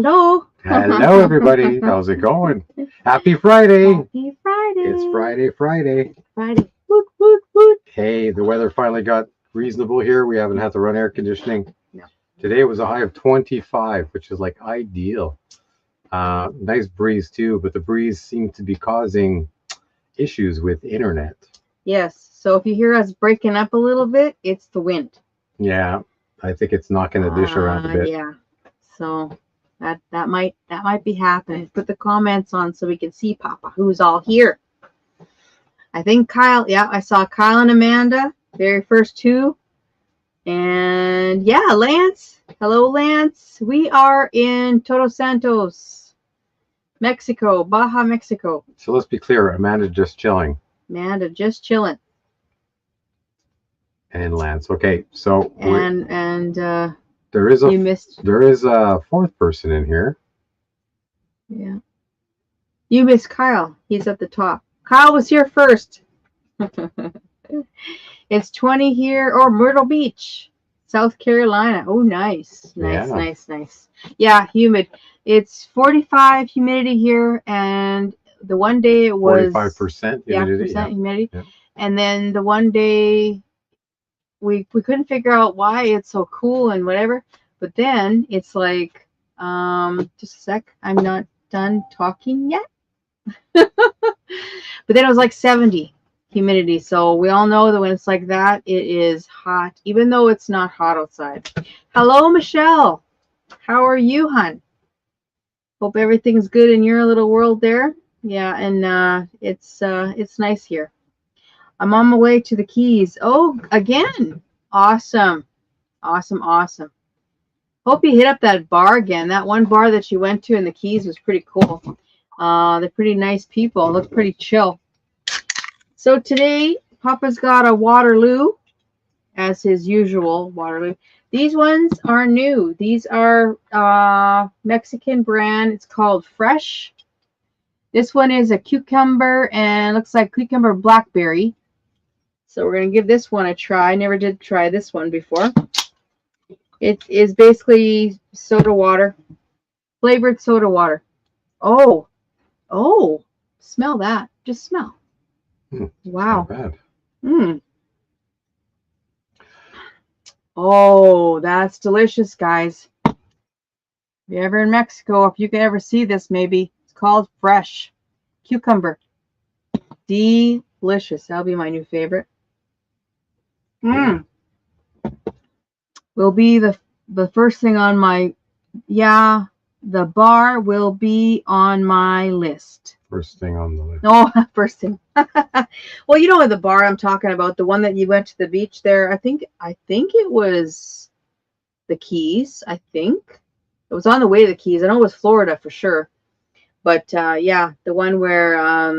Hello. Hello, everybody. How's it going? Happy Friday. Happy Friday. It's Friday. Friday. Woot, woot, woot. Hey, the weather finally got reasonable here. We haven't had to run air conditioning. No. Today it was a high of 25, which is like ideal. Nice breeze too, but the breeze seemed to be causing issues with internet. Yes. So if you hear us breaking up a little bit, it's the wind. Yeah, I think it's knocking the dish around a bit. Yeah. So that might be happening. Put the comments on so we can see Papa who's all here. I think Kyle. Yeah, I saw Kyle and Amanda, very first two. And yeah, Lance. Hello, Lance. We are in Todos Santos, Mexico, Baja, Mexico. So let's be clear. Amanda's just chilling. Amanda just chilling. And Lance. Okay, so there is a fourth person in here. Yeah. You missed Kyle. He's at the top. Kyle was here first. It's 20 here, or Myrtle Beach, South Carolina. Oh, nice. Nice. Yeah, humid. It's 45 humidity here, and the one day it was 45% humidity. Yeah, humidity. Yeah. And then the one day we couldn't figure out why it's so cool and whatever. But then it's like, just a sec, I'm not done talking yet. But then it was like 70 humidity. So we all know that when it's like that, it is hot, even though it's not hot outside. Hello, Michelle. How are you, hon? Hope everything's good in your little world there. Yeah, and it's nice here. I'm on my way to the Keys. Oh, again. Awesome. Hope you hit up that bar again. That one bar that you went to in the Keys was pretty cool. They're pretty nice people. Look pretty chill. So today, Papa's got a Waterloo, as his usual Waterloo. These ones are new. These are Mexican brand. It's called Fresh. This one is a cucumber and looks like cucumber blackberry. So we're going to give this one a try. I never did try this one before. It is basically soda water, flavored soda water. Oh, smell that. Just smell. Wow. Not bad. Oh, that's delicious, guys. If you're ever in Mexico, if you can ever see this, maybe it's called Fresh cucumber. Delicious. That'll be my new favorite. Will be the first thing on my, the bar will be on my list. First thing on the list. Oh, first thing. Well, you know the bar I'm talking about, the one that you went to the beach there. I think it was the Keys. I think it was on the way to the Keys. I know it was Florida for sure. But yeah, the one where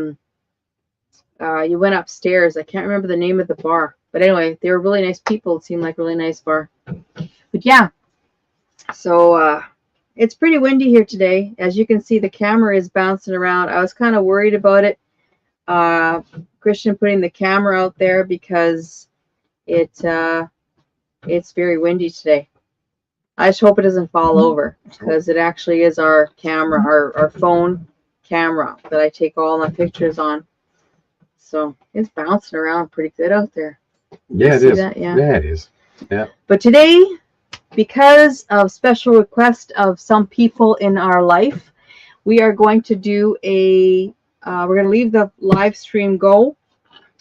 you went upstairs. I can't remember the name of the bar. But anyway, they were really nice people. It seemed like a really nice bar. But yeah, so it's pretty windy here today. As you can see, the camera is bouncing around. I was kind of worried about it. Christian putting the camera out there because it's very windy today. I just hope it doesn't fall over because it actually is our camera, our phone camera that I take all my pictures on. So it's bouncing around pretty good out there. Yeah, it is. Yeah, it is. Yeah. But today, because of special request of some people in our life, we are going to do we're going to leave the live stream go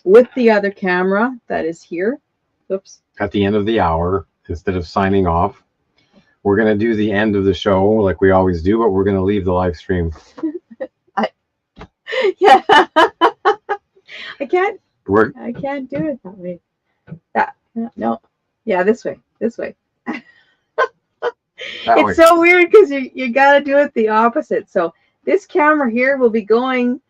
with the other camera that is here. Oops. At the end of the hour, instead of signing off, we're going to do the end of the show like we always do, but we're going to leave the live stream. Yeah. I can't do it that way. No. Yeah, this way. It's so weird because you got to do it the opposite. So this camera here will be going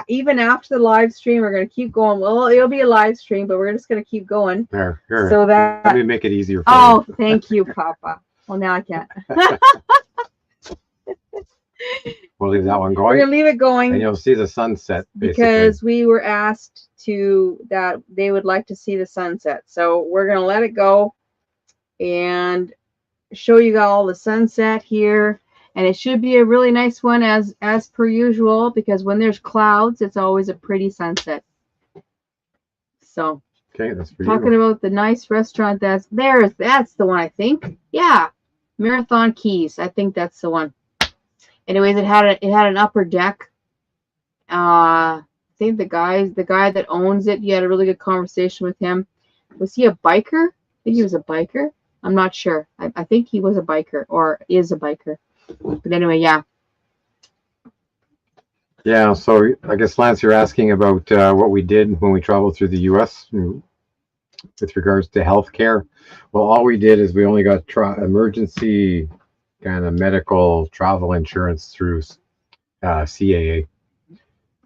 even after the live stream. We're going to keep going. Well, it'll be a live stream, but we're just going to keep going. Here. So that. Let me make it easier for you. Thank you, Papa. Well, now I can't. We'll leave that one going. We're going to leave it going. And you'll see the sunset, basically. Because we were asked that they would like to see the sunset. So we're going to let it go and show you all the sunset here. And it should be a really nice one as per usual, because when there's clouds, it's always a pretty sunset. So, Okay, that's for talking you. about the nice restaurant that's the one, I think. Yeah, Marathon Keys. I think that's the one. Anyways, it had an upper deck. I think the guy that owns it, you had a really good conversation with him. Was he a biker? I think he was a biker. I'm not sure. I think he was a biker or is a biker. But anyway, yeah. Yeah, so I guess, Lance, you're asking about what we did when we traveled through the U.S. with regards to healthcare. Well, all we did is we only got emergency kind of medical travel insurance through CAA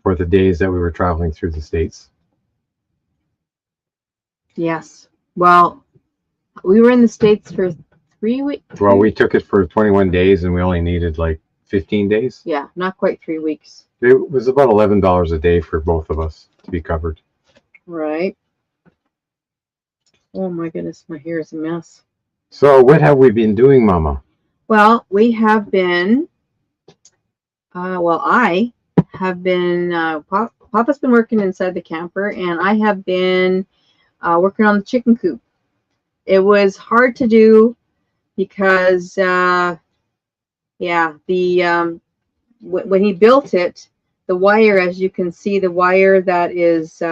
for the days that we were traveling through the States. Yes. Well, we were in the States for 3 weeks. Well, we took it for 21 days and we only needed like 15 days. Yeah, not quite 3 weeks. It was about $11 a day for both of us to be covered. Right. Oh my goodness, my hair is a mess. So what have we been doing, Mama? Well, we have been, I have been, Papa's been working inside the camper, and I have been working on the chicken coop. It was hard to do because, when he built it, the wire, as you can see, the wire that is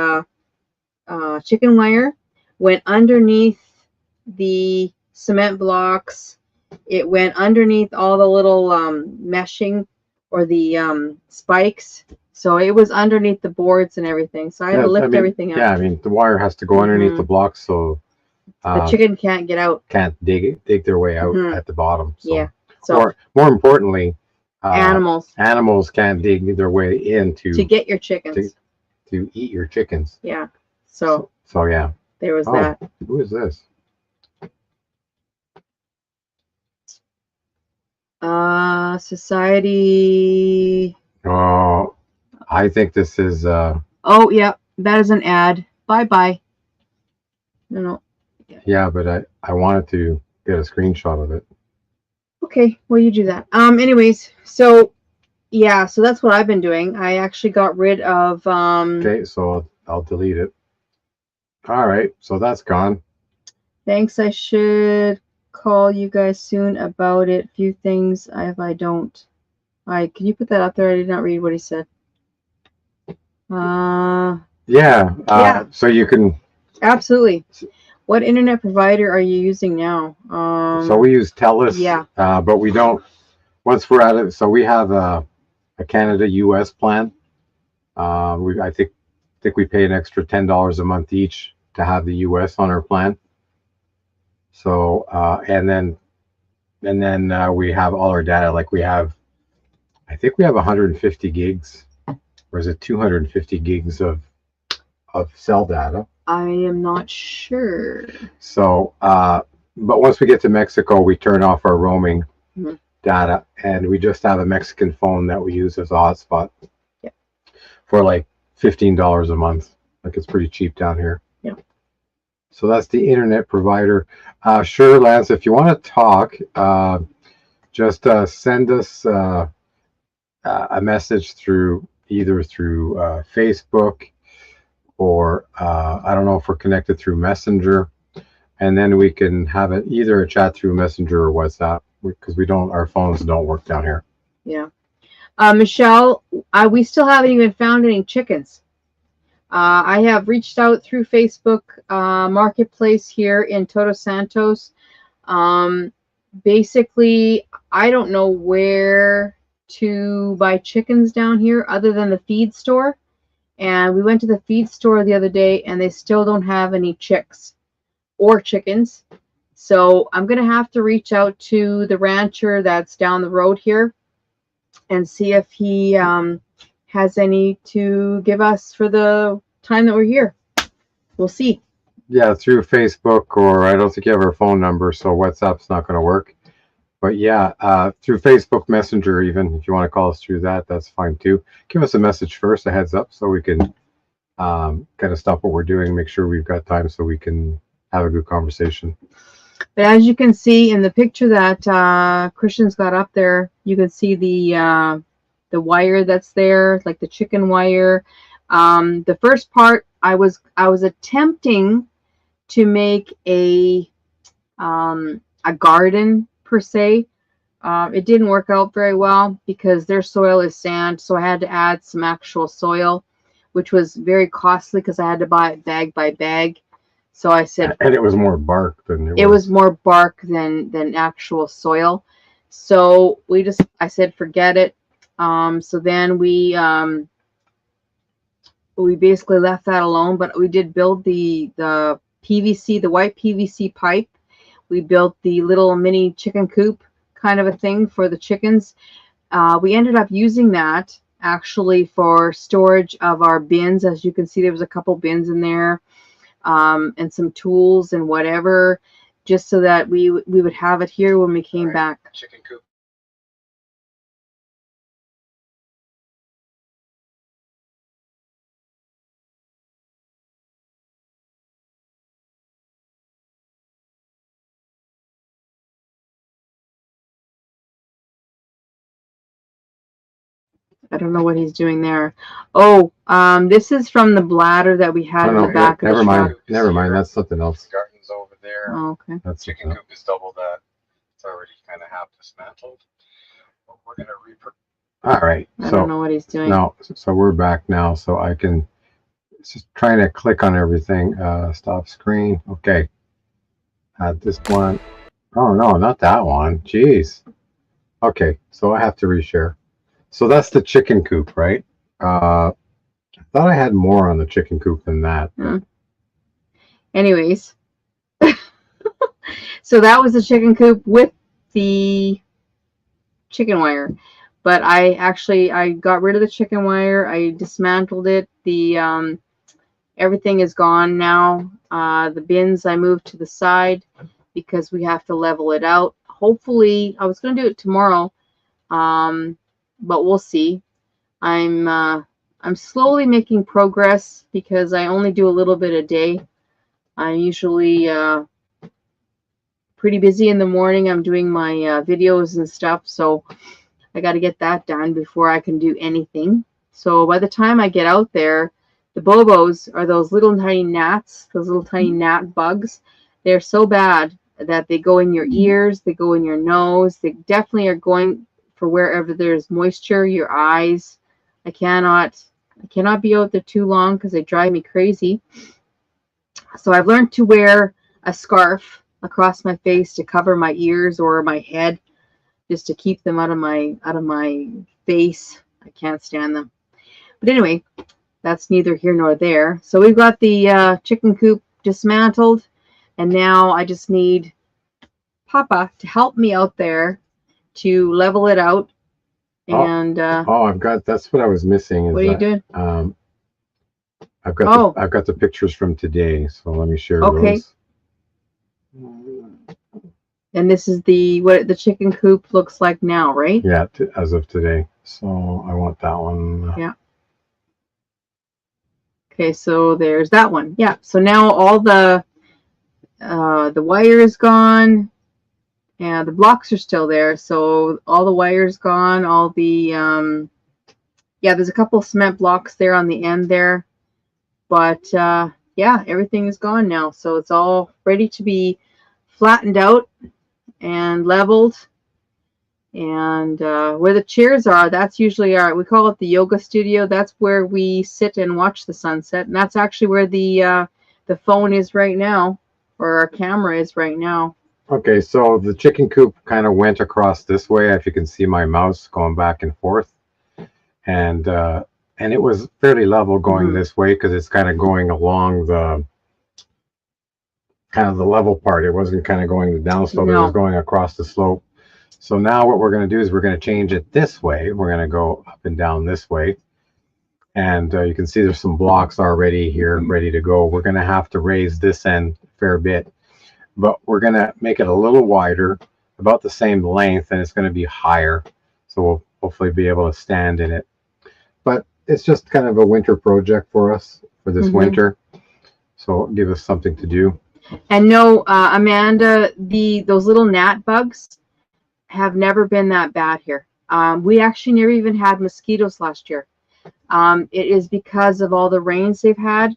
chicken wire, went underneath the cement blocks. It went underneath all the little meshing or the spikes. So it was underneath the boards and everything. So I had to lift everything up. Yeah, I mean, the wire has to go underneath the blocks, so the chicken can't get out. Can't dig their way out at the bottom. So. Yeah. So or more importantly, animals can't dig their way in to get your chickens. To eat your chickens. Yeah. So yeah. There was that. Who is this? Society. Oh, I think this is. Oh, yeah, that is an ad. Bye. No. Yeah, but I wanted to get a screenshot of it. Okay, well, you do that. Anyways, so yeah, so that's what I've been doing. I actually got rid of. Okay, so I'll delete it. All right, so that's gone. Thanks. I should call you guys soon about it. Few things if I don't. Can you put that out there? I did not read what he said. Yeah. So you can. Absolutely. What internet provider are you using now? So we use TELUS. Yeah. But we don't. Once we're at it, so we have a Canada-US plan. I think we pay an extra $10 a month each to have the US on our plan. So and then we have all our data. Like I think we have 150 gigs, or is it 250 gigs of cell data? I am not sure. So, but once we get to Mexico, we turn off our roaming data, and we just have a Mexican phone that we use as a hotspot. Yep. For like $15 a month. Like, it's pretty cheap down here. Yeah. So that's the internet provider. Sure, Lance, if you want to talk, just send us a message either through Facebook, or I don't know if we're connected through Messenger, and then we can have it either a chat through Messenger or WhatsApp, because our phones don't work down here. Yeah. Michelle, we still haven't even found any chickens. I have reached out through Facebook Marketplace here in Todos Santos. Basically, I don't know where to buy chickens down here other than the feed store. And we went to the feed store the other day, and they still don't have any chicks or chickens. So I'm going to have to reach out to the rancher that's down the road here and see if he has any to give us for the time that we're here. We'll see. Yeah, through Facebook, or I don't think you have our phone number, so WhatsApp's not going to work. But yeah, through Facebook Messenger, even if you want to call us through that, that's fine too. Give us a message first, a heads up, so we can kind of stop what we're doing, make sure we've got time so we can have a good conversation. But as you can see in the picture that Christian's got up there, you can see the wire that's there, like the chicken wire. The first part, I was attempting to make a garden per se. It didn't work out very well because their soil is sand, so I had to add some actual soil, which was very costly because I had to buy it bag by bag. So I said, and it was more bark than it was more bark than actual soil. So I said forget it. So then we basically left that alone, but we did build the PVC, the white PVC pipe. We built the little mini chicken coop kind of a thing for the chickens. We ended up using that actually for storage of our bins. As you can see, there was a couple bins in there, and some tools and whatever, just so that we would have it here when we came back. Chicken coop. I don't know what he's doing there. Oh, this is from the bladder that we had in the back of the truck. Never mind. That's something else. Garden's over there. Oh, okay. That's chicken coop is double that. It's already kind of half dismantled. But we're gonna All right. I don't know what he's doing. No. So we're back now. So I can just trying to click on everything. Stop screen. Okay. Add this one. Oh no, not that one. Jeez. Okay. So I have to reshare. So that's the chicken coop, right? I thought I had more on the chicken coop than that. Anyways, so that was the chicken coop with the chicken wire. But I got rid of the chicken wire. I dismantled it. The everything is gone now. The bins I moved to the side because we have to level it out. Hopefully, I was going to do it tomorrow. But we'll see. I'm slowly making progress because I only do a little bit a day. I'm usually pretty busy in the morning. I'm doing my videos and stuff, so I got to get that done before I can do anything. So by the time I get out there, the bobos are those little tiny gnats, those little tiny gnat bugs. They're so bad that they go in your ears, they go in your nose. They definitely are going for wherever there's moisture, your eyes. I cannot be out there too long because they drive me crazy. So I've learned to wear a scarf across my face to cover my ears or my head, just to keep them out of my face. I can't stand them. But anyway, that's neither here nor there. So we've got the chicken coop dismantled, and now I just need Papa to help me out there to level it out. And that's what I was missing. What are you doing? I've got the pictures from today, so let me share those. And this is what the chicken coop looks like now, right? Yeah, as of today. So I want that one. Yeah. Okay, so there's that one. Yeah. So now all the wire is gone. Yeah, the blocks are still there, so all the wire's gone. All the yeah, there's a couple of cement blocks there on the end there, but yeah, everything is gone now. So it's all ready to be flattened out and leveled. And where the chairs are, that's usually we call it the yoga studio. That's where we sit and watch the sunset, and that's actually where the phone is right now, or our camera is right now. Okay, so the chicken coop kind of went across this way. If you can see my mouse going back and forth, and it was fairly level going this way because it's kind of going along the level part. It wasn't kind of going the downslope. It was going across the slope. So now what we're going to do is we're going to change it this way. We're going to go up and down this way, and you can see there's some blocks already here ready to go. We're going to have to raise this end a fair bit. But we're going to make it a little wider, about the same length, and it's going to be higher. So we'll hopefully be able to stand in it. But it's just kind of a winter project for us for this winter. So it'll give us something to do. And no, Amanda, those little gnat bugs have never been that bad here. We actually never even had mosquitoes last year. It is because of all the rains they've had.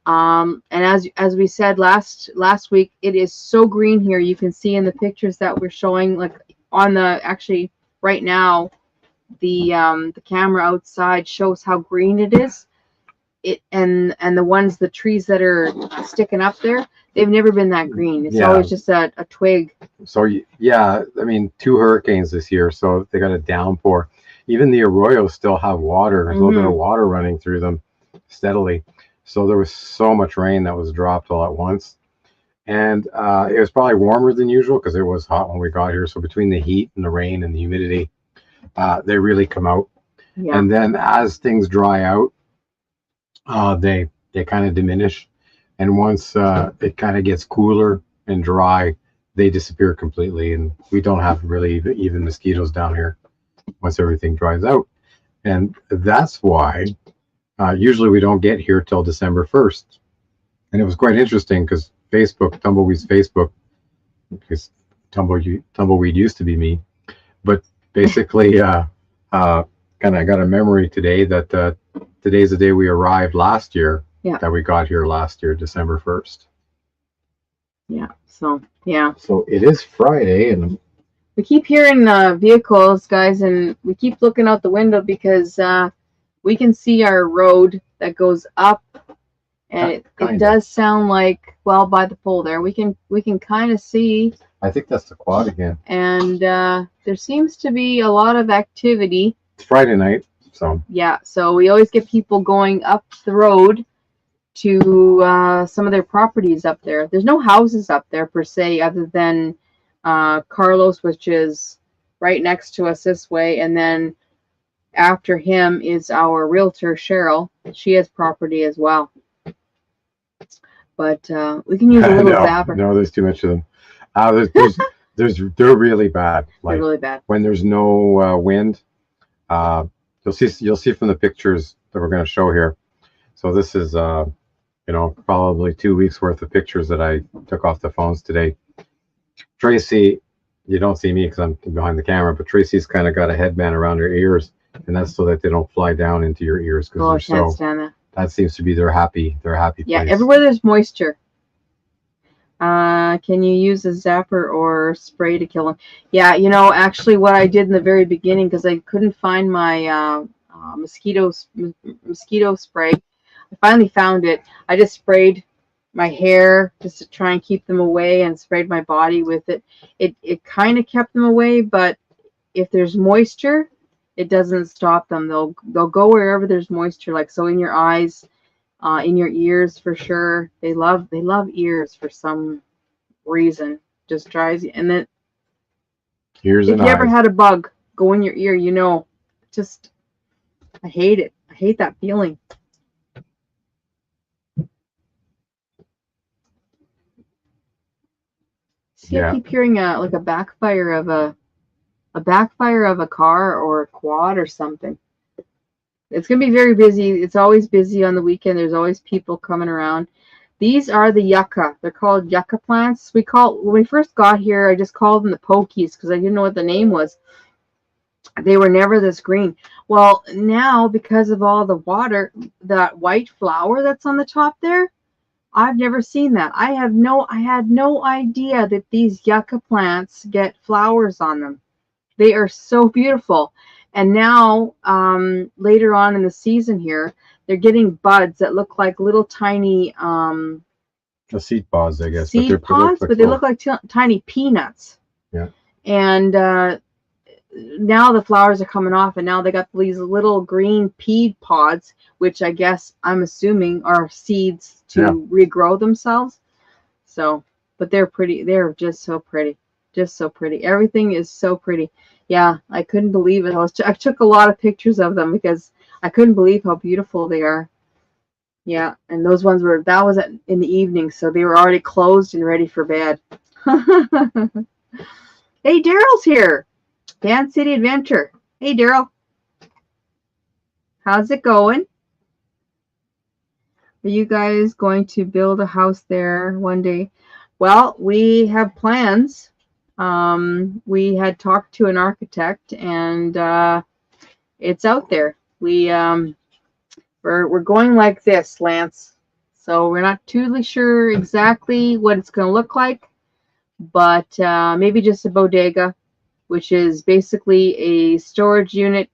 And as we said last week, it is so green here. You can see in the pictures that we're showing, like on the, actually right now, the camera outside shows how green it is. And the trees that are sticking up there, they've never been that green. It's always just a twig. So yeah, I mean, 2 hurricanes this year, so they got a downpour. Even the arroyos still have water. There's a little bit of water running through them steadily. So there was so much rain that was dropped all at once. And it was probably warmer than usual because it was hot when we got here. So between the heat and the rain and the humidity, they really come out. Yeah. And then as things dry out, they kind of diminish. And once it kind of gets cooler and dry, they disappear completely. And we don't have really even mosquitoes down here once everything dries out. And that's why usually we don't get here till December 1st. And it was quite interesting because Facebook, Tumbleweed's Facebook, because Tumbleweed used to be me, but basically kind of got a memory today that today's the day we arrived last year. Yeah. That we got here last year, December 1st. Yeah. So yeah. So it is Friday, and we keep hearing vehicles, guys, and we keep looking out the window because we can see our road that goes up, and it does sound like, well, by the pole there, we can kind of see. I think that's the quad again. And there seems to be a lot of activity. It's Friday night, so yeah. So we always get people going up the road to some of their properties up there. There's no houses up there per se, other than Carlos, which is right next to us this way, and then after him is our realtor Cheryl. She has property as well, but we can use a little zapper. No, there's too much of them. They're really bad. Like, they're really bad when there's no wind. You'll see from the pictures that we're going to show here. So this is probably 2 weeks worth of pictures that I took off the phones today. Tracy, you don't see me because I'm behind the camera, but Tracy's kind of got a headband around her ears, and that's so that they don't fly down into your ears because I can't stand that. That seems to be their happy place. Yeah, everywhere there's moisture. Can you use a zapper or spray to kill them? Yeah, actually what I did in the very beginning, because I couldn't find my mosquito spray, I finally found it. I just sprayed my hair just to try and keep them away, and sprayed my body with it. It kind of kept them away, but if there's moisture, it doesn't stop them. They'll go wherever there's moisture, like so in your eyes, in your ears for sure. They love ears for some reason. Just drives you. And then ears, if you ever had a bug go in your ear, just I hate it. I hate that feeling. See, yeah. I keep hearing like a backfire of a car or a quad or something. It's going to be very busy. It's always busy on the weekend. There's always people coming around. These are the yucca. They're called yucca plants. When we first got here, I just called them the pokies because I didn't know what the name was. They were never this green. Well, now because of all the water, that white flower that's on the top there, I've never seen that. I had no idea that these yucca plants get flowers on them. They are so beautiful. And now, later on in the season here, they're getting buds that look like little tiny seed pods, I guess. Seed pods, but they look like tiny peanuts. Yeah. And now the flowers are coming off, and now they got these little green pea pods, which I guess I'm assuming are seeds to regrow themselves. So, but they're pretty. They're just so pretty. Just so pretty. Everything is so pretty. Yeah, I couldn't believe it. I took a lot of pictures of them because I couldn't believe how beautiful they are. Yeah, and those ones that was in the evening, so they were already closed and ready for bed. Hey, Daryl's here. Van City Adventure. Hey, Daryl. How's it going? Are you guys going to build a house there one day? Well, we have plans. We had talked to an architect, and it's out there. We're going like this, Lance. So we're not totally sure exactly what it's going to look like, but maybe just a bodega, which is basically a storage unit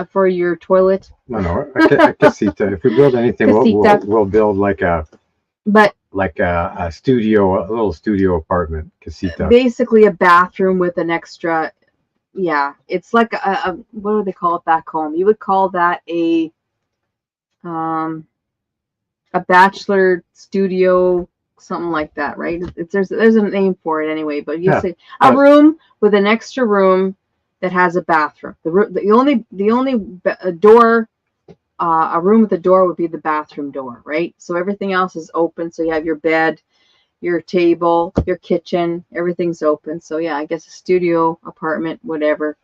for your toilet. No, a casita. If we build anything, we'll build like a studio, a little studio apartment, casita. Basically a bathroom with an extra, yeah. It's like a what do they call it back home? You would call that a bachelor studio, something like that, right? There's a name for it anyway, but you say a room with an extra room that has a bathroom. The only door, a room with a door would be the bathroom door, right? So everything else is open. So you have your bed, your table, your kitchen, everything's open. So yeah, I guess a studio apartment, whatever.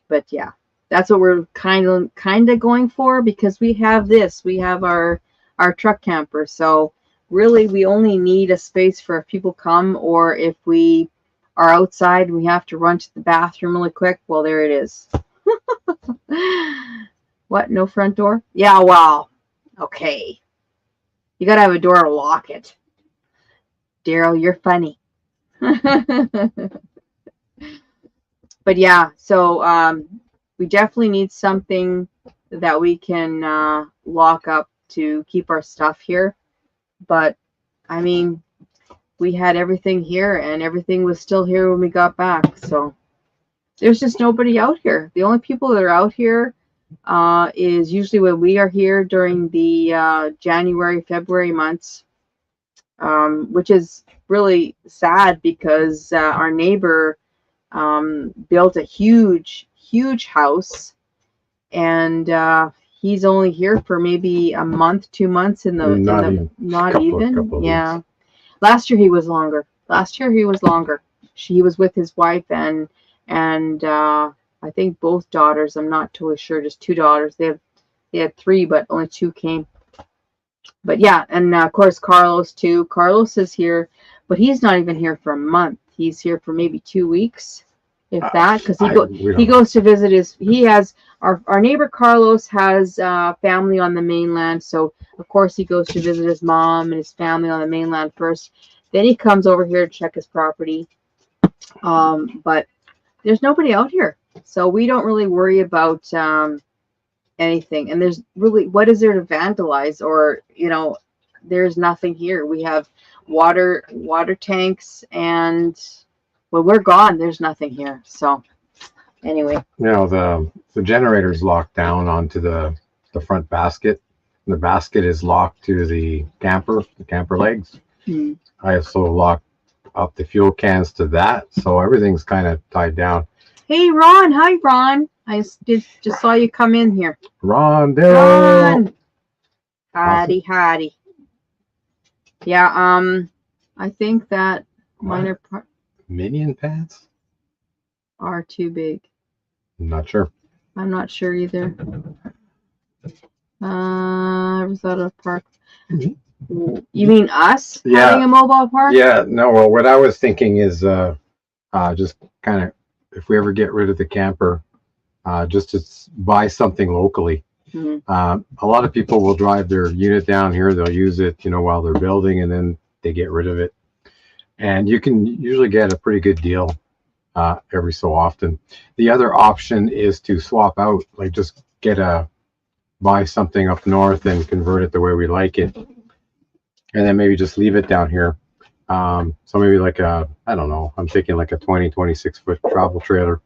But yeah, that's what we're kind of going for, because we have our truck camper. So really we only need a space for if people come, or if we are outside and we have to run to the bathroom really quick. Well, there it is. What? No front door? Yeah, well, okay. You got to have a door to lock it. Daryl, you're funny. But yeah, so we definitely need something that we can lock up to keep our stuff here. But I mean, we had everything here, and everything was still here when we got back. So there's just nobody out here. The only people that are out here is usually when we are here during the January, February months, which is really sad, because our neighbor built a huge house, and he's only here for maybe a month, 2 months not even. Yeah. Last year he was longer. He was with his wife and I think both daughters. I'm not totally sure. Just 2 daughters. They had 3, but only 2 came. But yeah, and of course Carlos too. Carlos is here, but he's not even here for a month. He's here for maybe 2 weeks, if that, because he goes to visit our neighbor Carlos has family on the mainland, so of course he goes to visit his mom and his family on the mainland first. Then he comes over here to check his property. But there's nobody out here, so we don't really worry about anything. And there's really, what is there to vandalize? Or there's nothing here. We have water tanks, and when we're gone, there's nothing here. So anyway, the generator's locked down onto the front basket. The basket is locked to the camper legs. I also locked up the fuel cans to that, so everything's kind of tied down. Hey Ron, hi Ron. I just saw you come in here. Ron, howdy. Yeah, I think that minor minion pants are too big. I'm not sure. I'm not sure either. Was that a park? You mean us having a mobile park? Yeah, no, well, what I was thinking is just kind of, if we ever get rid of the camper, just to buy something locally. A lot of people will drive their unit down here. They'll use it, while they're building, and then they get rid of it. And you can usually get a pretty good deal every so often. The other option is to swap out, like just buy something up north and convert it the way we like it, and then maybe just leave it down here. So maybe like I don't know, I'm thinking like a 26 foot travel trailer,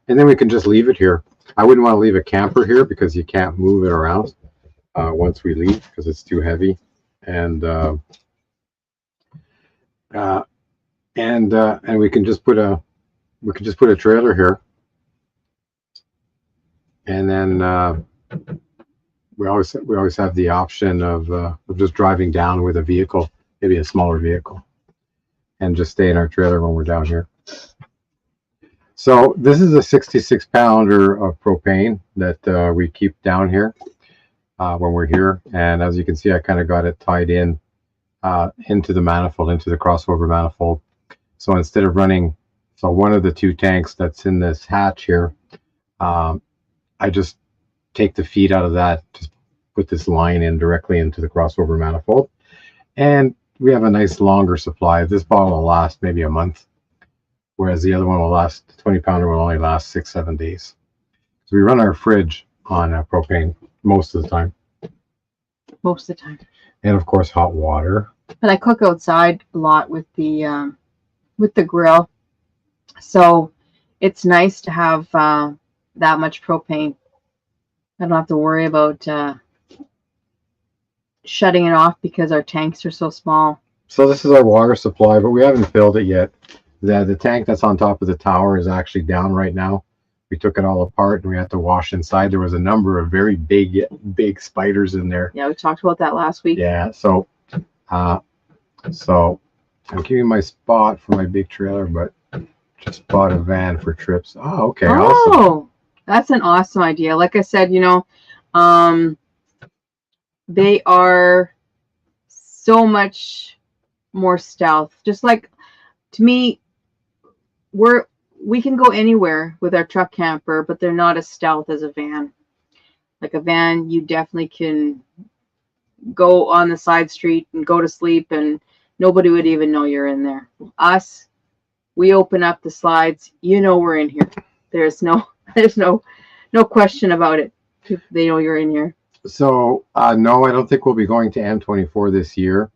and then we can just leave it here. I wouldn't want to leave a camper here because you can't move it around once we leave, because it's too heavy. And we can just put a trailer here, and then we always have the option of just driving down with a vehicle, maybe a smaller vehicle, and just stay in our trailer when we're down here. So this is a 66 pounder of propane that we keep down here, when we're here. And as you can see, I kind of got it tied in into the manifold, into the crossover manifold. So instead of running, so one of the two tanks that's in this hatch here, I just take the feed out of that, just put this line in directly into the crossover manifold. And we have a nice longer supply. This bottle will last maybe a month, whereas the other one will last, the 20-pounder will only last 6-7 days. So we run our fridge on propane most of the time. Most of the time. And of course, hot water. But I cook outside a lot with the grill. So it's nice to have that much propane. I don't have to worry about shutting it off because our tanks are so small. So this is our water supply, but we haven't filled it yet. The tank that's on top of the tower is actually down right now. We took it all apart and we had to wash inside. There was a number of very big spiders in there. Yeah, we talked about that last week. Yeah, so I'm keeping my spot for my big trailer, but just bought a van for trips. Oh, okay, awesome. That's an awesome idea. Like I said, you know, they are so much more stealth. Just like, to me, we can go anywhere with our truck camper, but they're not as stealth as a van. Like a van, you definitely can go on the side street and go to sleep and nobody would even know you're in there. Us, we open up the slides, you know we're in here. There's no question about it. They know you're in here. So no, I don't think we'll be going to M24 this year.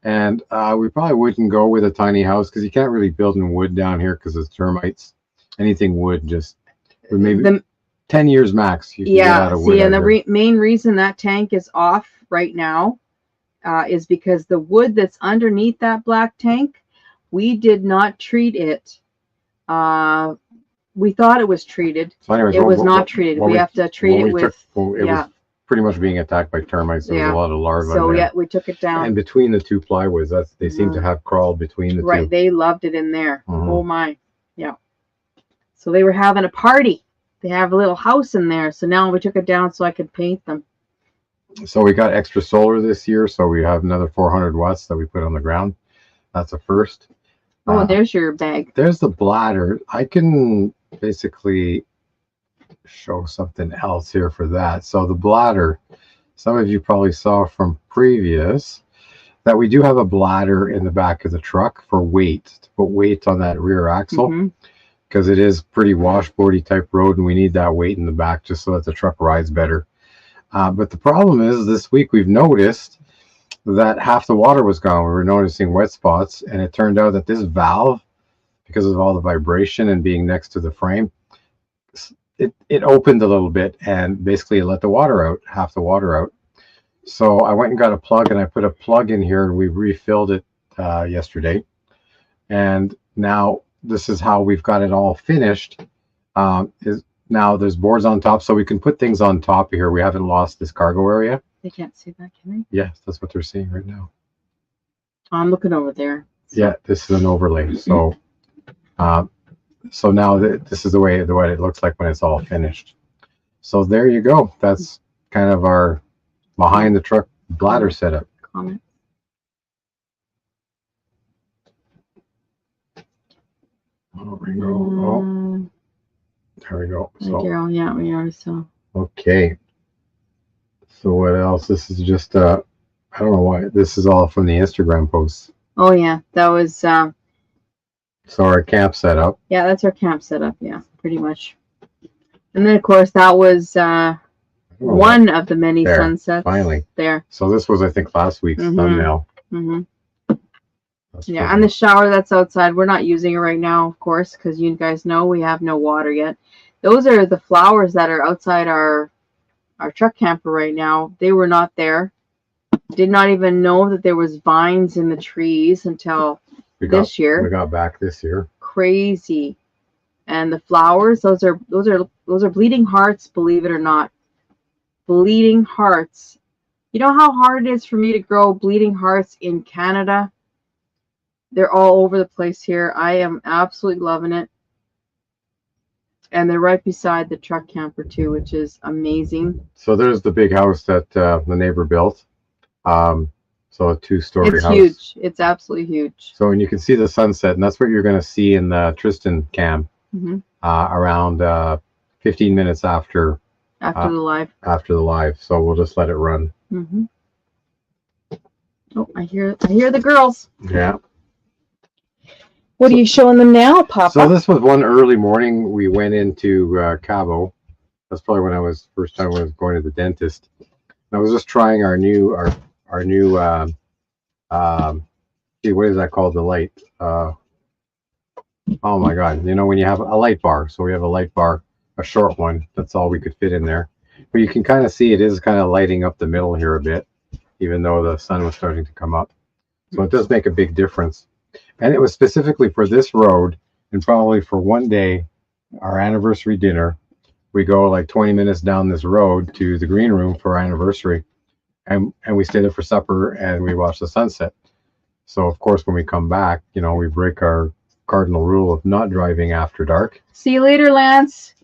And we probably wouldn't go with a tiny house because you can't really build in wood down here because of termites. Anything wood, just maybe 10 years max. You can get out of wood. And the main reason that tank is off right now is because the wood that's underneath that black tank, we did not treat it. We thought it was treated. So anyways, it was not treated. We have to treat it with. It was pretty much being attacked by termites. There was a lot of larvae. So yeah, we took it down. And between the two plywoods, they seem to have crawled between the two. Right, they loved it in there. Oh my, yeah. So they were having a party. They have a little house in there. So now we took it down so I could paint them. So we got extra solar this year. So we have another 400 watts that we put on the ground. That's a first. Oh, there's your bag. There's the bladder. I can basically show something else here for that. So the bladder, some of you probably saw from previous that we do have a bladder in the back of the truck for weight, to put weight on that rear axle, because it is pretty washboardy type road and we need that weight in the back just so that the truck rides better. But the problem is this week we've noticed that half the water was gone. We were noticing wet spots, and it turned out that this valve, because of all the vibration and being next to the frame, it opened a little bit and basically it let the water out, half the water out. So I went and got a plug and I put a plug in here and we refilled it yesterday. And now this is how we've got it all finished. Now there's boards on top, so we can put things on top here. We haven't lost this cargo area. They can't see that, can they? Yes, that's what they're seeing right now. I'm looking over there. So. Yeah, this is an overlay. So so now this is the way it looks like when it's all finished. So there you go. That's kind of our behind the truck bladder setup. Comment. Oh, there we go. Oh, there we go. So, yeah, we already saw. Okay. So what else? This is just I don't know why this is all from the Instagram posts. Oh yeah, that was so our camp setup. Yeah, that's our camp setup, yeah, pretty much. And then of course that was one of the many sunsets. Finally. There. So this was I think last week's thumbnail. Yeah, and the shower that's outside, we're not using it right now, of course, because you guys know we have no water yet. Those are the flowers that are outside our truck camper right now. They were not there. Did not even know that there was vines in the trees until this year. We got back this year. Crazy. And the flowers, those are bleeding hearts, believe it or not. Bleeding hearts. You know how hard it is for me to grow bleeding hearts in Canada? They're all over the place here. I am absolutely loving it. And they're right beside the truck camper too, which is amazing. So there's the big house that the neighbor built. So a 2-story It's house. huge. It's absolutely huge. So, and you can see the sunset, and that's what you're going to see in the Tristan cam around 15 minutes after the live. After the live. So we'll just let it run. Oh, I hear the girls. Yeah. What are you showing them now, Papa? So this was one early morning. We went into Cabo. That's probably when I was first time when I was going to the dentist. And I was just trying our new what is that called? The light. Oh my God! You know when you have a light bar. So we have a light bar, a short one. That's all we could fit in there. But you can kind of see it is kind of lighting up the middle here a bit, even though the sun was starting to come up. So it does make a big difference. And it was specifically for this road, and probably for one day, our anniversary dinner. We go like 20 minutes down this road to the green room for our anniversary, and we stay there for supper and we watch the sunset. So of course, when we come back, you know, we break our cardinal rule of not driving after dark. See you later, Lance.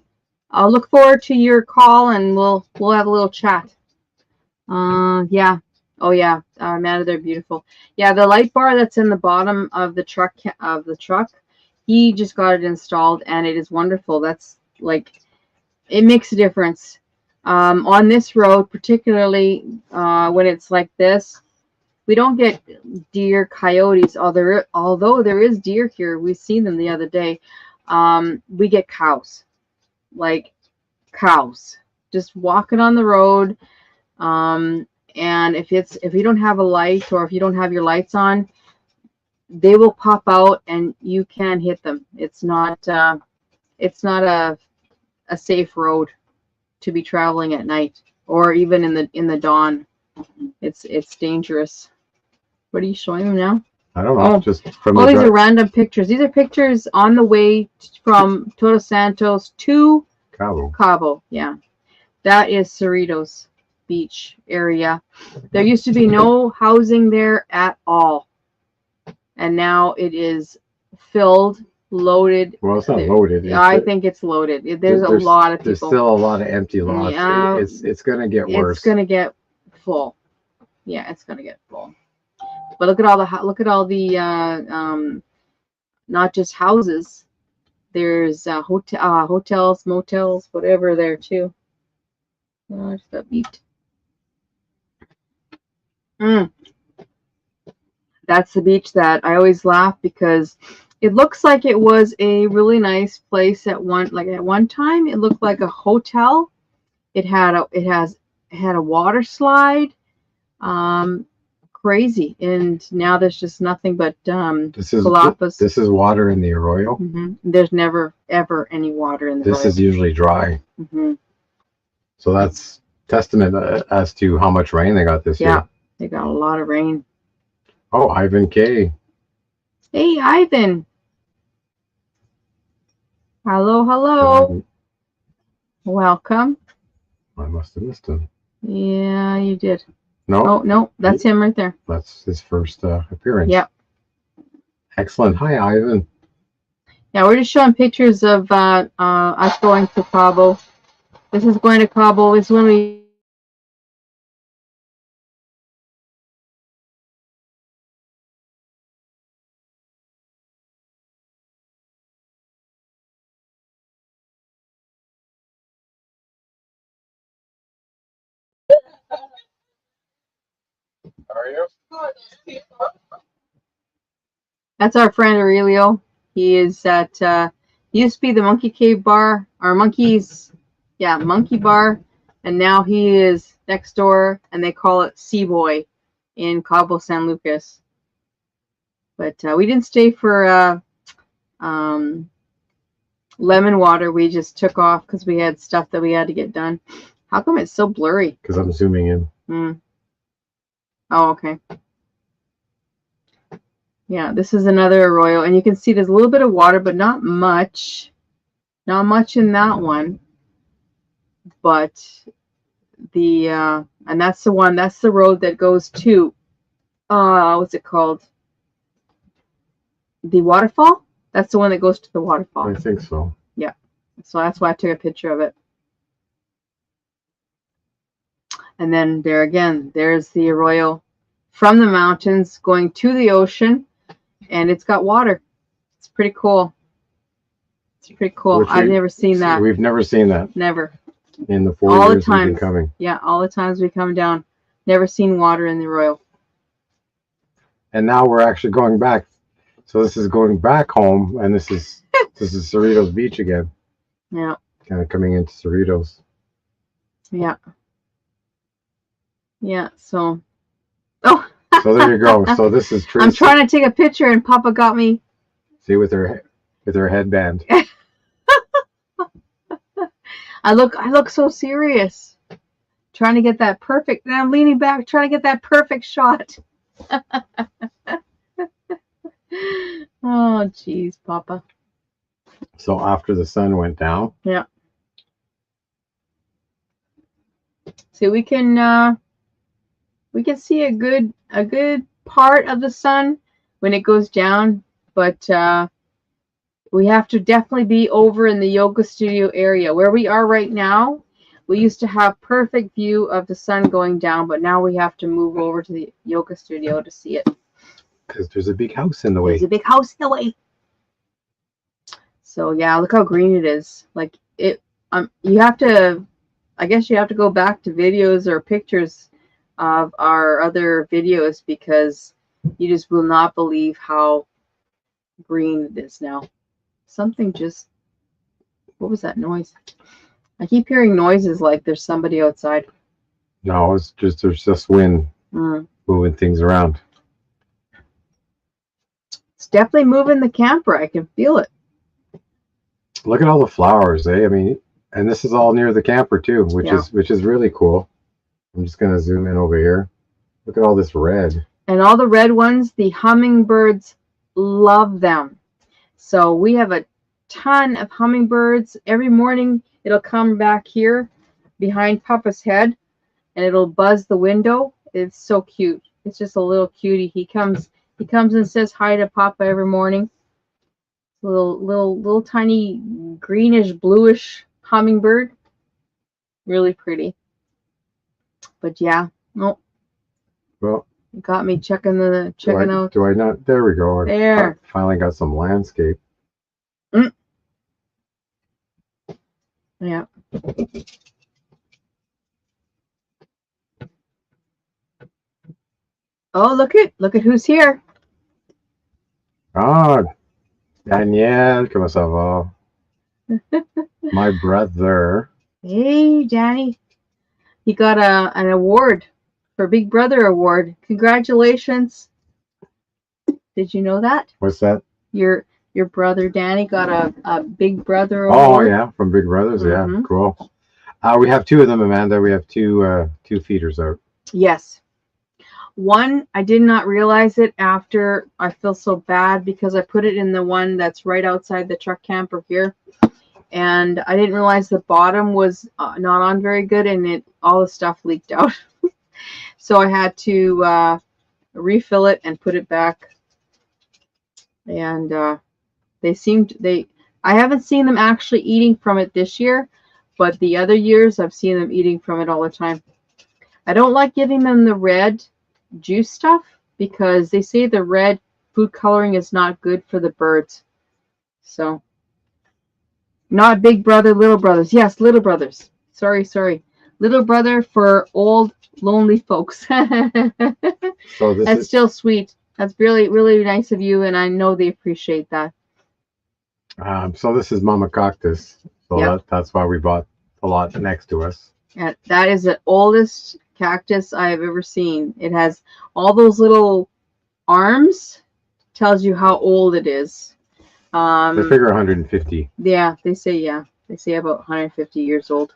I'll look forward to your call, and we'll have a little chat. Yeah. Oh yeah, Amanda, they're beautiful. Yeah, the light bar that's in the bottom of the truck he just got it installed, and it is wonderful. That's like, it makes a difference. On this road, particularly when it's like this, we don't get deer, coyotes. Although there is deer here, we've seen them the other day. We get cows, like cows, just walking on the road. And if you don't have a light, or if you don't have your lights on, they will pop out and you can hit them. It's not a safe road to be traveling at night, or even in the dawn. It's dangerous. What are you showing them now? I don't know. Just from these are random pictures. These are pictures on the way from Todos Santos to Cabo. Yeah, that is Cerritos Beach area. There used to be no housing there at all, and now it is filled, loaded. Well, it's not loaded. I think it's loaded. There's a lot of people. There's still a lot of empty lots. Yeah, it's gonna get worse. It's gonna get full. Yeah, it's gonna get full. But look at all the not just houses. There's hotels, motels, whatever there too. Oh, I just got beeped. That's the beach that I always laugh, because it looks like it was a really nice place at one time. It looked like a hotel. It had a water slide. Crazy, and now there's just nothing but palapas. This is water in the arroyo. There's never ever any water in the arroyo. This is usually dry. So that's testament as to how much rain they got this year. Yeah, they got a lot of rain. Oh, Ivan K. Hey, Ivan. Hello. Welcome. I must have missed him. Yeah, you did. No. Oh, no, that's him right there. That's his first appearance. Yep. Excellent. Hi, Ivan. Yeah, we're just showing pictures of us going to Cabo. This is going to Cabo. It's when we... How are you? That's our friend Aurelio. He is at he used to be the Monkey Cave Bar, or Monkey Bar, and now he is next door, and they call it Sea Boy in Cabo San Lucas. But we didn't stay for lemon water. We just took off because we had stuff that we had to get done. How come it's so blurry? Because I'm zooming in. Oh, okay. Yeah, this is another arroyo, and you can see there's a little bit of water, but not much. Not much in that one. But the and that's the one, that's the road that goes to what's it called? The waterfall? That's the one that goes to the waterfall. I think so. Yeah. So that's why I took a picture of it. And then there again, there's the arroyo from the mountains going to the ocean, and it's got water. It's pretty cool. It's pretty cool. I've never seen that. We've never seen that. Never. In the 4 years we've been coming. Yeah, all the times we come down. Never seen water in the arroyo. And now we're actually going back. So this is going back home, and this is Cerritos Beach again. Yeah. Kind of coming into Cerritos. Yeah. Yeah, so. Oh. So there you go. So this is Tracy. I'm trying to take a picture, and Papa got me. See, with her headband. I look so serious. Trying to get that perfect. And I'm leaning back, trying to get that perfect shot. Oh, geez, Papa. So after the sun went down. Yeah. So we can see a good part of the sun when it goes down, but we have to definitely be over in the yoga studio area where we are right now. We used to have perfect view of the sun going down, but now we have to move over to the yoga studio to see it. Because there's a big house in the way. There's a big house in the way. So yeah, look how green it is. Like it, you have to, I guess you have to go back to videos or pictures of our other videos because you just will not believe how green it is now. Something just, what was that noise? I keep hearing noises like there's somebody outside. No, it's just, there's just wind moving things around. It's definitely moving the camper. I can feel it. Look at all the flowers, eh? I mean, and this is all near the camper too, which is really cool. I'm just gonna zoom in over here. Look at all this red. And all the red ones, the hummingbirds love them. So we have a ton of hummingbirds. Every morning it'll come back here behind Papa's head and it'll buzz the window. It's so cute. It's just a little cutie. He comes and says hi to Papa every morning. Little tiny greenish bluish hummingbird. Really pretty. But yeah, no. Well, you got me checking out. Do I not? There we go. There. I finally got some landscape. Yeah. Oh, look at who's here. Ah, Daniel, comment ça va? My brother. Hey, Danny. He got an award for Big Brother Award. Congratulations. Did you know that? What's that? Your brother Danny got a Big Brother Award. Oh yeah, from Big Brothers. Yeah, cool. We have two of them, Amanda. We have two feeders out. Yes. One, I did not realize it after. I feel so bad because I put it in the one that's right outside the truck camper here. And I didn't realize the bottom was not on very good, and all the stuff leaked out. So I had to refill it and put it back. And I haven't seen them actually eating from it this year, but the other years I've seen them eating from it all the time. I don't like giving them the red juice stuff because they say the red food coloring is not good for the birds. So, not Big Brother, Little Brothers. Yes, Little Brothers. Sorry. Little Brother for old, lonely folks. So that's still sweet. That's really, really nice of you, and I know they appreciate that. So this is Mama Cactus. So that's why we bought the lot next to us. And that is the oldest cactus I have ever seen. It has all those little arms. Tells you how old it is. They figure 150. Yeah, they say about 150 years old.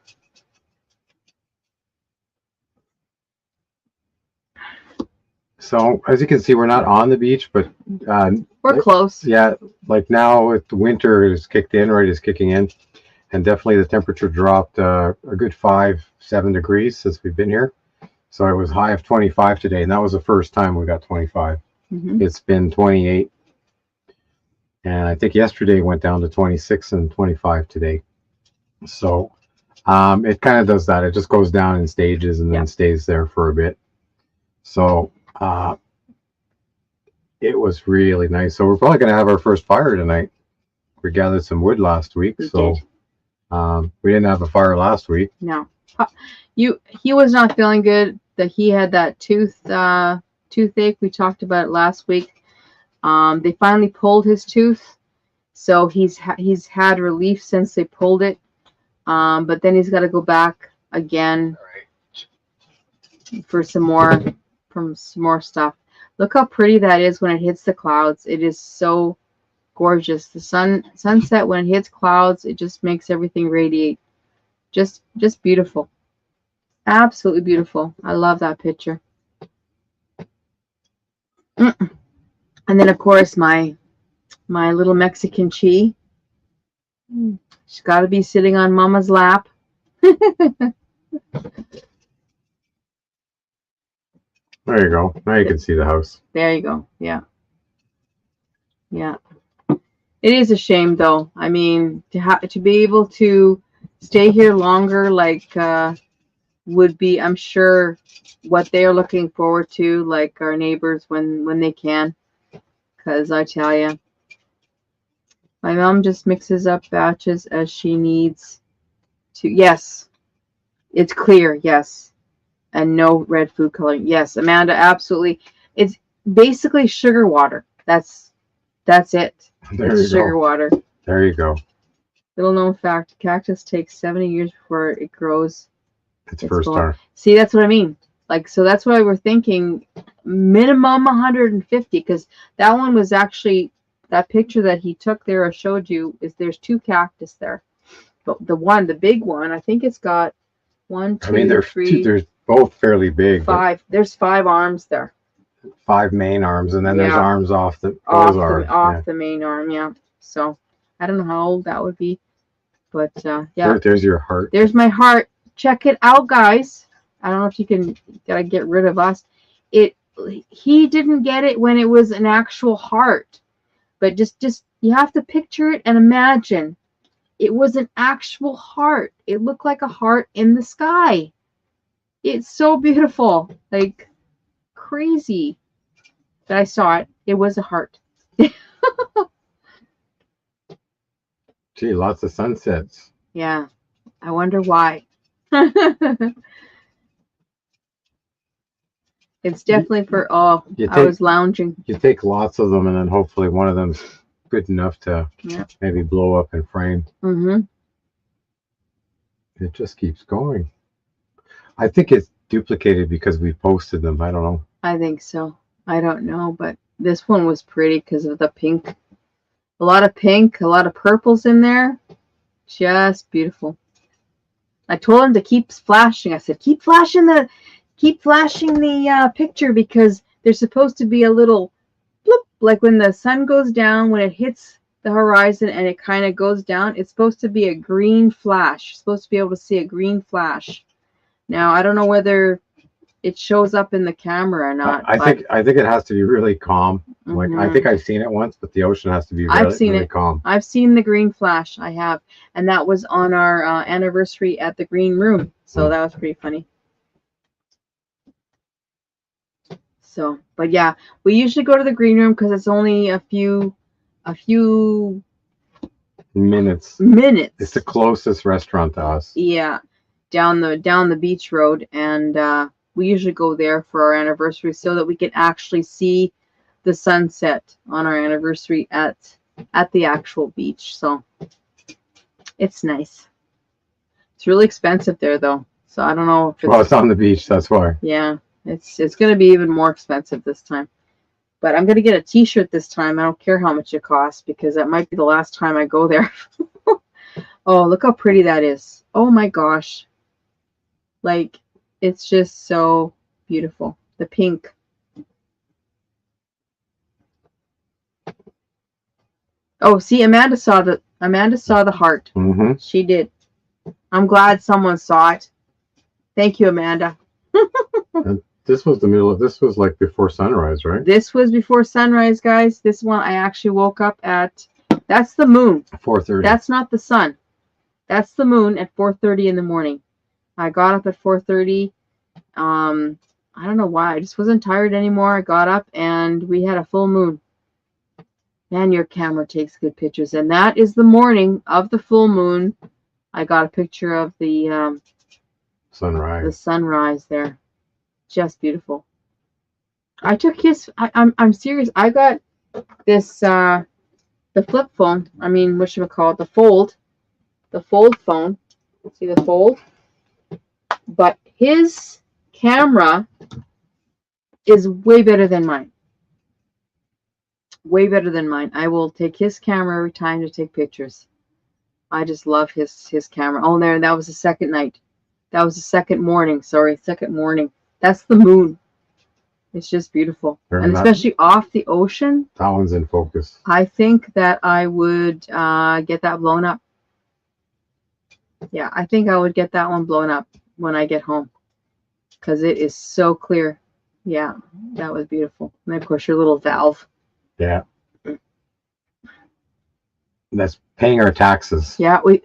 So as you can see, we're not on the beach, but we're close. Yeah, like now the winter is kicked in, right? Is kicking in, and definitely the temperature dropped a good 5-7 degrees since we've been here. So it was high of 25 today, and that was the first time we got 25. It's been 28, and I think yesterday went down to 26 and 25 today. So it kind of does that. It just goes down in stages and then stays there for a bit. So it was really nice. So we're probably going to have our first fire tonight. We gathered some wood last week, so we didn't have a fire last week. No, he was not feeling good. That he had that toothache. We talked about it last week. They finally pulled his tooth, so he's had relief since they pulled it. But then he's got to go back again for some more stuff. Look how pretty that is when it hits the clouds. It is so gorgeous. The sunset when it hits clouds, it just makes everything radiate. Just beautiful. Absolutely beautiful. I love that picture. And then of course my little Mexican Chi. She's got to be sitting on Mama's lap. There you go. Now you can see the house. There you go. Yeah. Yeah. It is a shame, though. I mean, to be able to stay here longer, like, would be, I'm sure, what they're looking forward to, like our neighbors when they can. Because I tell you, my mom just mixes up batches as she needs to. Yes. It's clear. Yes. And no red food coloring. Yes, Amanda, absolutely. It's basically sugar water. That's it. It's sugar water. There you go. Little known fact: cactus takes 70 years before it grows. Its first star. See, that's what I mean. Like, so that's why we're thinking minimum 150, because that one was actually that picture that he took there. I showed you. There's 2 cactus there, but the big one, I think it's got 1, 2, 3. There's both fairly big. 5. There's 5 arms there. 5 main arms, and then there's arms off the main arm. Yeah. So I don't know how old that would be, but there's your heart. There's my heart. Check it out, guys. I don't know if you can gotta get rid of us. He didn't get it when it was an actual heart, but just you have to picture it and imagine it was an actual heart. It looked like a heart in the sky. It's so beautiful, like crazy. That I saw it. It was a heart. Gee, lots of sunsets. Yeah, I wonder why. It's definitely for I was lounging. You take lots of them, and then hopefully one of them's good enough to maybe blow up and frame. It just keeps going. I think it's duplicated because we posted them. I don't know. I think so. I don't know, but this one was pretty because of the pink. A lot of pink, a lot of purples in there. Just beautiful. I told him to keep flashing. I said, keep flashing the picture, because there's supposed to be a little bloop, like when the sun goes down, when it hits the horizon and it kind of goes down, it's supposed to be a green flash. You're supposed to be able to see a green flash. Now, I don't know whether it shows up in the camera or not. I think it has to be really calm. Like, I think I've seen it once, but the ocean has to be really calm. I've seen the green flash. I have. And that was on our anniversary at the green room. So that was pretty funny. So, but yeah, we usually go to the green room because it's only a few minutes. It's the closest restaurant to us. Yeah, down the beach road, and we usually go there for our anniversary so that we can actually see the sunset on our anniversary at the actual beach. So it's nice. It's really expensive there though, so I don't know if it's on the beach, that's why. Yeah, it's going to be even more expensive this time. But I'm going to get a t-shirt this time. I don't care how much it costs, because that might be the last time I go there. Oh, look how pretty that is. Oh my gosh. Like, it's just so beautiful. The pink. Oh, see, Amanda saw the heart. She did. I'm glad someone saw it. Thank you, Amanda. This was like before sunrise, right? This was before sunrise, guys. This one I actually woke up at. That's the moon. 4:30. That's not the sun. That's the moon at 4:30 in the morning. I got up at 4:30. I don't know why. I just wasn't tired anymore. I got up and we had a full moon. Man, your camera takes good pictures. And that is the morning of the full moon. I got a picture of the sunrise. The sunrise there. Just beautiful. I took his. I'm serious. I got this the flip phone. I mean, whatchamacallit, the fold phone. See the fold? But his camera is way better than mine. Way better than mine. I will take his camera every time to take pictures. I just love his camera. Oh, there, that was the second night. That was the second morning. Sorry, second morning. That's the moon. It's just beautiful. And especially off the ocean. That one's in focus. I think that I would get that blown up. Yeah, I think I would get that one blown up when I get home. Because it is so clear. Yeah, that was beautiful. And of course, your little valve. Yeah. That's paying our taxes. Yeah, we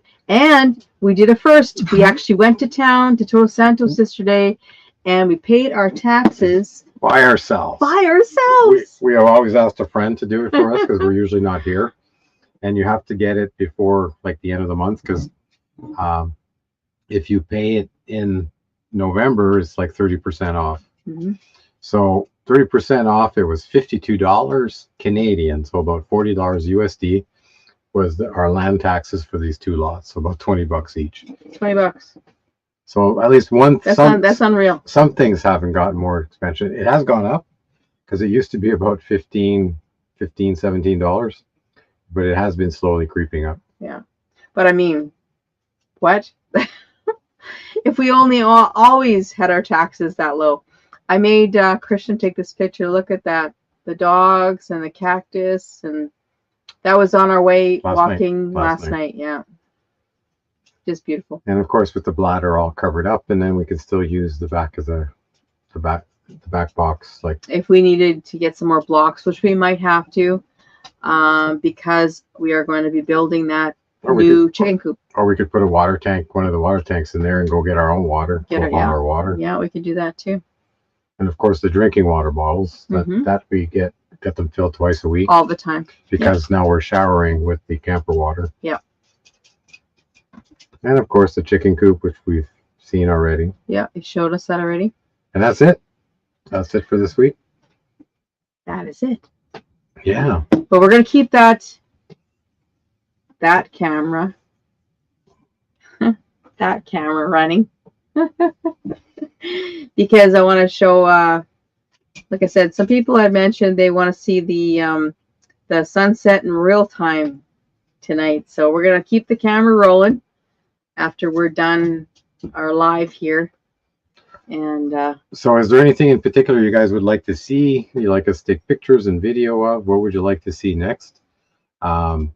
did it first. We actually went to town to Todos Santos yesterday, and we paid our taxes by ourselves. We have always asked a friend to do it for us because we're usually not here, and you have to get it before like the end of the month because if you pay it in November, it's like 30% off. Mm-hmm. So 30% off. It was $52 Canadian, so about $40 USD. Was our land taxes for these two lots, so about $20 each. $20. So at least one. That's unreal. Some things haven't gotten more expensive. It has gone up because it used to be about $17, but it has been slowly creeping up. Yeah, but I mean, what? If we only always had our taxes that low. I made Christian take this picture. Look at that, the dogs and the cactus and. That was on our way walking last night. Yeah. Just beautiful. And of course with the bladder all covered up, and then we could still use the back of the back box, like if we needed to get some more blocks, which we might have to, because we are going to be building that new chicken coop. Or we could put a water tank, one of the water tanks in there, and go get our own water. Our water. Yeah, we could do that too. And of course the drinking water bottles that we get them filled twice a week. All the time. Because now we're showering with the camper water. Yeah. And of course the chicken coop, which we've seen already. Yeah, you showed us that already. And that's it. That's it for this week. That is it. Yeah. But we're going to keep that camera running. Because I want to show like I said, some people had mentioned they want to see the sunset in real time tonight. So we're going to keep the camera rolling after we're done our live here. And so is there anything in particular you guys would like to see? You like us to take pictures and video of? What would you like to see next? You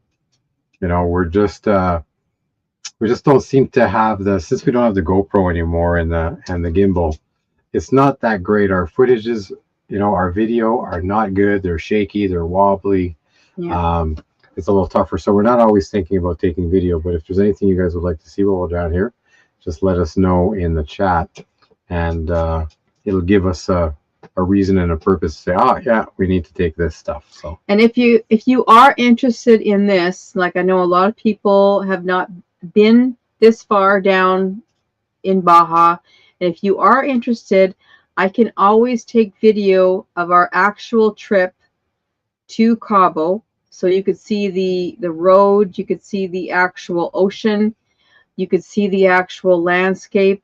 know, we just don't seem to have since we don't have the GoPro anymore and the gimbal, it's not that great. Our footage is, you know, our video are not good. They're shaky. They're wobbly. Yeah. It's a little tougher. So we're not always thinking about taking video. But if there's anything you guys would like to see while we're down here, just let us know in the chat, and it'll give us a reason and a purpose to say, oh yeah, we need to take this stuff. So. And if you are interested in this, like I know a lot of people have not been this far down in Baja, and if you are interested, I can always take video of our actual trip to Cabo, so you could see the road, you could see the actual ocean, you could see the actual landscape,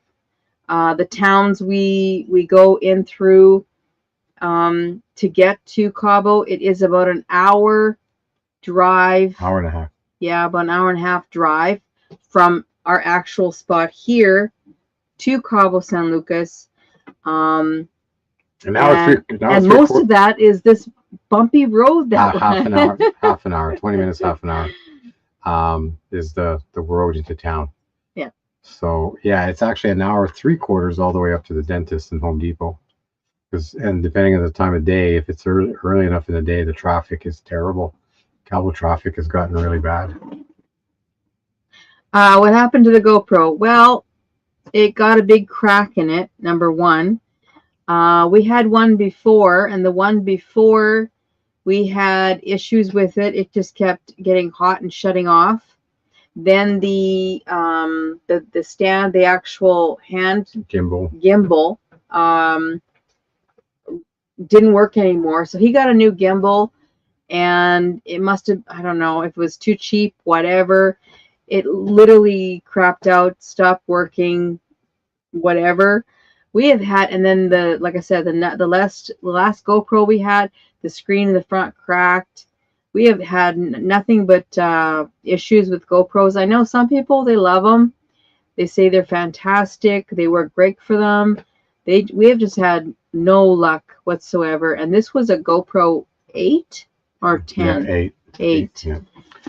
the towns we go in through to get to Cabo. It is about an hour drive. Hour and a half. Yeah, about an hour and a half drive from our actual spot here to Cabo San Lucas. And most of that is this bumpy road that half an hour, 20 minutes, half an hour is the road into town. Yeah. So yeah, it's actually an hour 3/4 all the way up to the dentist and Home Depot. And depending on the time of day, if it's early enough in the day, the traffic is terrible. Cabo traffic has gotten really bad. What happened to the GoPro? Well, it got a big crack in it, number one. We had one before, and the one before we had issues with it. It just kept getting hot and shutting off. Then the stand, the actual hand gimbal didn't work anymore. So he got a new gimbal, and it must have, I don't know if it was too cheap, whatever. It literally crapped out, stopped working, whatever. We have had, and then like I said, the last GoPro we had, the screen in the front cracked. We have had nothing but issues with GoPros. I know some people, they love them. They say they're fantastic. They work great for them. We have just had no luck whatsoever. And this was a GoPro 8 or 10? Yeah, 8. Yeah.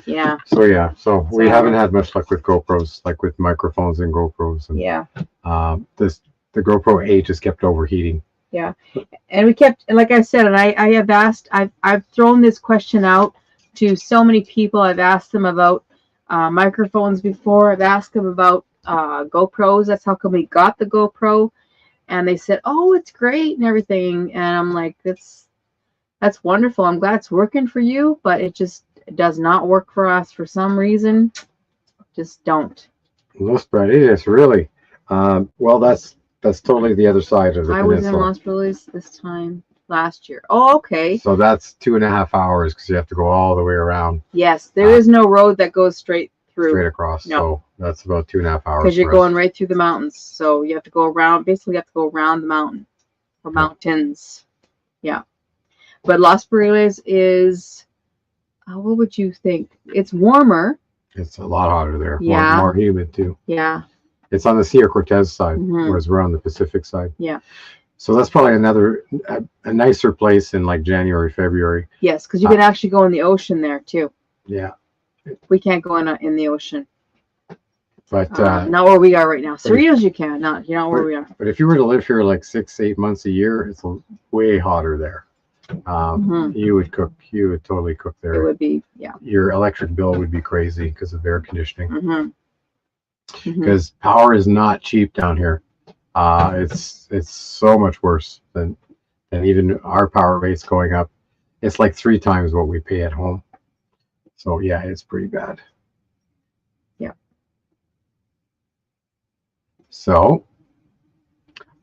Yeah. So we haven't had much luck with GoPros, like with microphones and GoPros. And, yeah. The GoPro 8 just kept overheating. Yeah. And we kept, and like I said, and I have asked, I've thrown this question out to so many people. I've asked them about microphones before. I've asked them about GoPros. That's how come we got the GoPro. And they said, oh, it's great and everything. And I'm like, that's wonderful. I'm glad it's working for you, but it just does not work for us for some reason. Just don't. Los Braditas, really? Well, that's totally the other side of the I was in Los Braditas this time last year. Oh, okay. So that's 2.5 hours because you have to go all the way around. Yes, there is no road that goes straight through. Straight across. No. So that's about 2.5 hours. Because you're going right through the mountains. So you have to go around, basically you have to go around the mountain or mountains. Yeah. But Los Braditas is, what would you think? It's warmer. It's a lot hotter there. Yeah. More humid too. Yeah. It's on the Sierra Cortez side, whereas we're on the Pacific side. Yeah. So that's probably a nicer place in like January, February. Yes, because you can actually go in the ocean there too. Yeah. We can't go in the ocean. But not where we are right now. Cerritos you can, not where we are. But if you were to live here like 6-8 months a year, it's way hotter there. You would cook. You would totally cook there. It would be, yeah. Your electric bill would be crazy because of air conditioning. Because power is not cheap down here. It's so much worse than even our power rates going up. It's like 3 times what we pay at home. So yeah, it's pretty bad. Yeah. So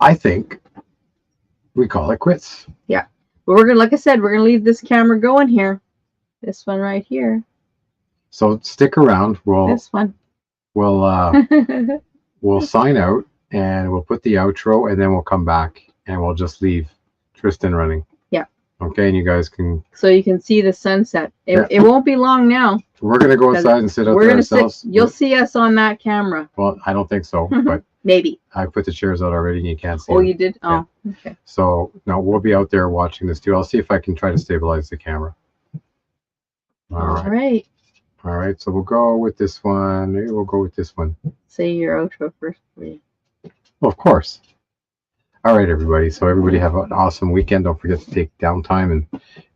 I think we call it quits. Yeah. But we're gonna, like I said, we're gonna leave this camera going here. This one right here. So stick around. This one. We'll sign out and we'll put the outro and then we'll come back and we'll just leave Tristan running. Yeah. Okay, and you guys can. So you can see the sunset. It won't be long now. We're gonna go outside and sit out there ourselves. You'll see us on that camera. Well, I don't think so, but maybe. I put the chairs out already and you can't see. Oh, them. you did? Yeah. Oh, okay. So no, we'll be out there watching this too. I'll see if I can try to stabilize the camera. All right. All right, so we'll go with this one. Maybe we'll go with this one. Say your outro first, please. Well, of course. All right, everybody. So everybody have an awesome weekend. Don't forget to take downtime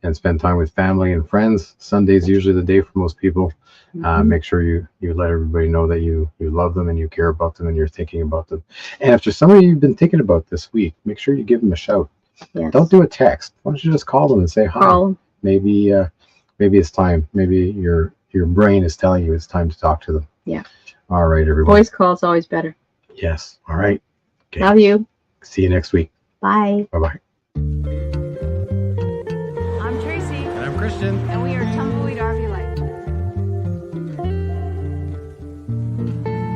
and spend time with family and friends. Sunday's usually the day for most people. Make sure you let everybody know that you love them and you care about them and you're thinking about them. And if there's somebody you've been thinking about this week, make sure you give them a shout. Yes. Don't do a text. Why don't you just call them and say hi? Call them. Maybe it's time. Maybe your brain is telling you it's time to talk to them. Yeah. All right, everybody. Voice call is always better. Yes. All right. Okay. Love you. See you next week. Bye. Bye-bye. I'm Tracy. And I'm Christian. And we are Tumbleweed RvLife.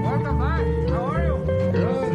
Welcome back. How are you? Good.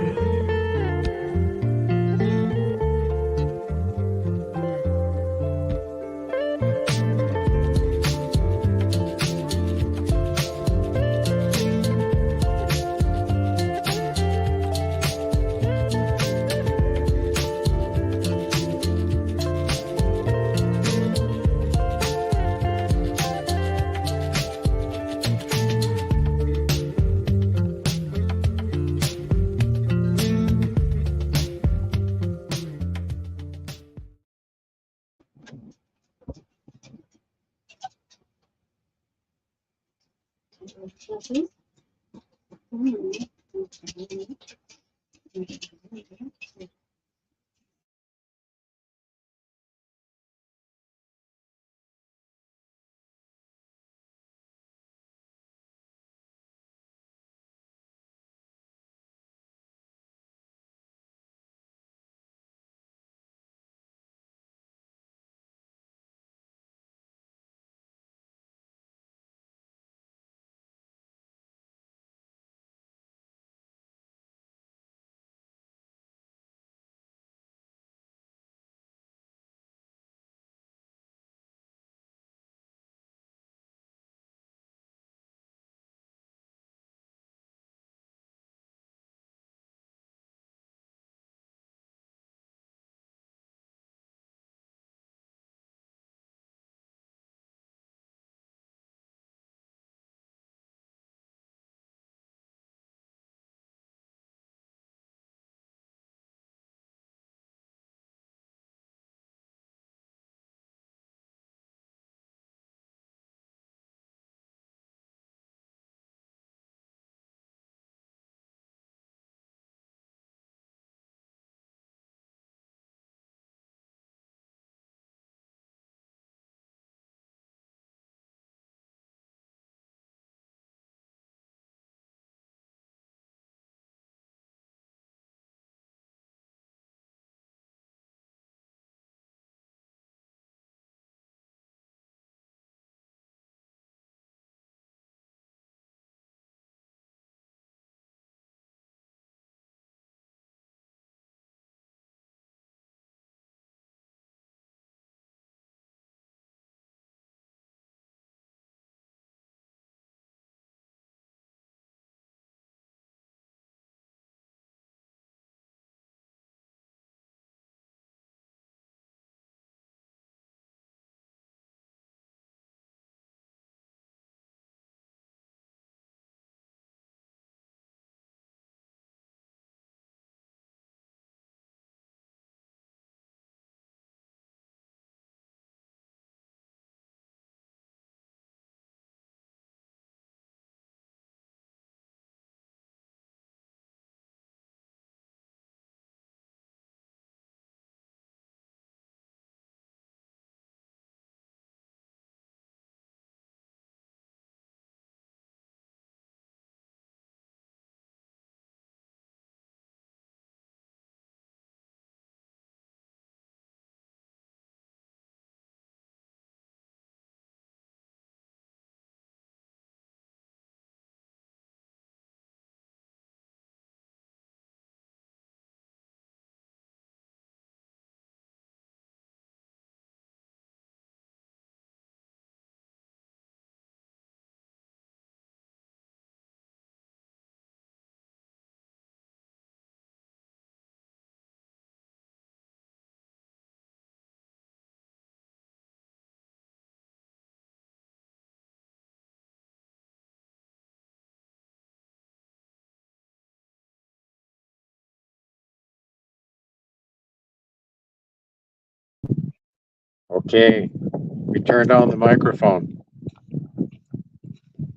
Okay, we turned on the microphone.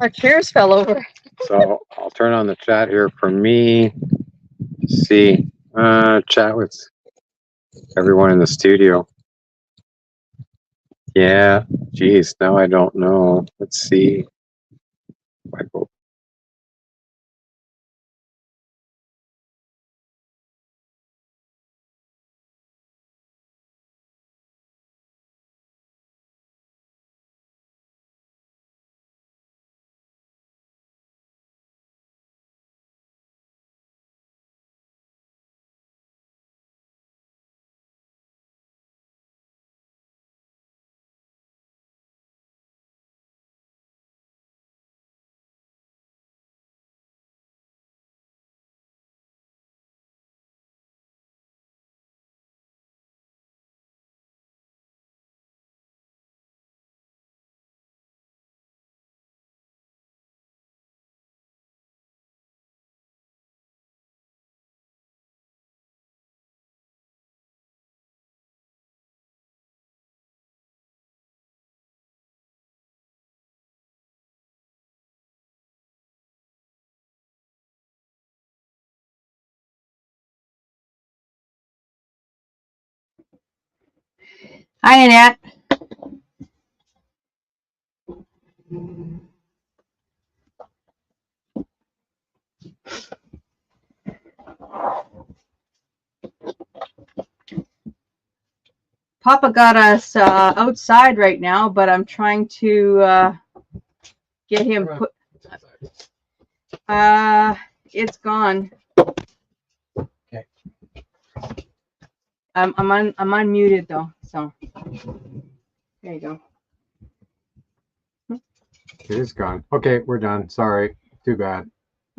Our chairs fell over. So I'll turn on the chat here for me. See, chat with everyone in the studio. Yeah, geez, now I don't know. Let's see. I go Hi, Annette. Papa got us outside right now, but I'm trying to get him put. It's gone. Okay. I'm unmuted though, so there you go. It is gone. Okay, we're done. Sorry. Too bad.